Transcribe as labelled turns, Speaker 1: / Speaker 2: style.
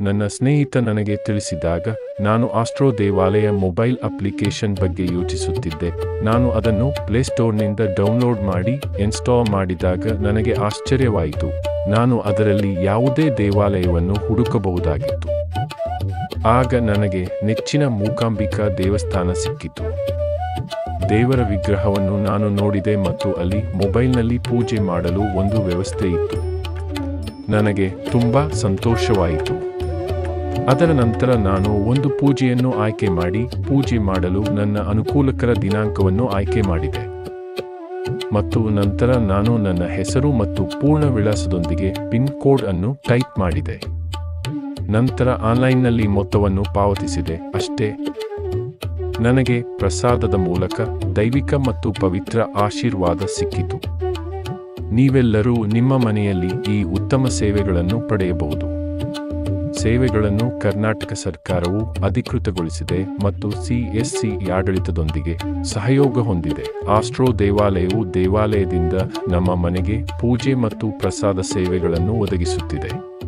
Speaker 1: ನನ್ನ ಸ್ನೇಹಿತ ನನಗೆ ತಿಳಿಸಿದಾಗ ನಾನು ಆಸ್ಟ್ರೋ ದೇವಾಲಯ ಮೊಬೈಲ್ ಅಪ್ಲಿಕೇಶನ್ ಬಗ್ಗೆ ಯೋಚಿಸುತ್ತಿದ್ದೆ. ನಾನು ಅದನ್ನು ಪ್ಲೇಸ್ಟೋರ್ನಿಂದ ಡೌನ್ಲೋಡ್ ಮಾಡಿ ಇನ್ಸ್ಟಾಲ್ ಮಾಡಿದಾಗ ನನಗೆ ಆಶ್ಚರ್ಯವಾಯಿತು. ನಾನು ಅದರಲ್ಲಿ ಯಾವುದೇ ದೇವಾಲಯವನ್ನು ಹುಡುಕಬಹುದಾಗಿತ್ತು. ಆಗ ನನಗೆ ನೆಚ್ಚಿನ ಮೂಕಾಂಬಿಕಾ ದೇವಸ್ಥಾನ ಸಿಕ್ಕಿತು. ದೇವರ ವಿಗ್ರಹವನ್ನು ನಾನು ನೋಡಿದೆ ಮತ್ತು ಅಲ್ಲಿ ಮೊಬೈಲ್ನಲ್ಲಿ ಪೂಜೆ ಮಾಡಲು ಒಂದು ವ್ಯವಸ್ಥೆ ಇತ್ತು. ನನಗೆ ತುಂಬಾ ಸಂತೋಷವಾಯಿತು. ಅದರ ನಂತರ ನಾನು ಒಂದು ಪೂಜೆಯನ್ನು ಆಯ್ಕೆ ಮಾಡಿ ಪೂಜೆ ಮಾಡಲು ನನ್ನ ಅನುಕೂಲಕರ ದಿನಾಂಕವನ್ನು ಆಯ್ಕೆ ಮಾಡಿದೆ. ಮತ್ತು ನಂತರ ನಾನು ನನ್ನ ಹೆಸರು ಮತ್ತು ಪೂರ್ಣ ವಿಳಾಸದೊಂದಿಗೆ ಪಿನ್ ಕೋಡ್ ಅನ್ನು ಟೈಪ್ ಮಾಡಿದೆ. ನಂತರ ಆನ್ಲೈನ್ನಲ್ಲಿ ಮೊತ್ತವನ್ನು ಪಾವತಿಸಿದೆ. ಅಷ್ಟೇ. ನನಗೆ ಪ್ರಸಾದದ ಮೂಲಕ ದೈವಿಕ ಮತ್ತು ಪವಿತ್ರ ಆಶೀರ್ವಾದ ಸಿಕ್ಕಿತು. ನೀವೆಲ್ಲರೂ ನಿಮ್ಮ ಮನೆಯಲ್ಲಿ ಈ ಉತ್ತಮ ಸೇವೆಗಳನ್ನು ಪಡೆಯಬಹುದು. ಸೇವೆಗಳನ್ನು ಕರ್ನಾಟಕ ಸರ್ಕಾರವು ಅಧಿಕೃತಗೊಳಿಸಿದೆ ಮತ್ತು CSC ಆಡಳಿತದೊಂದಿಗೆ ಸಹಯೋಗ ಹೊಂದಿದೆ. ಆಸ್ಟ್ರೋ ದೇವಾಲಯವು ದೇವಾಲಯದಿಂದ ನಮ್ಮ ಮನೆಗೆ ಪೂಜೆ ಮತ್ತು ಪ್ರಸಾದ ಸೇವೆಗಳನ್ನು ಒದಗಿಸುತ್ತಿದೆ.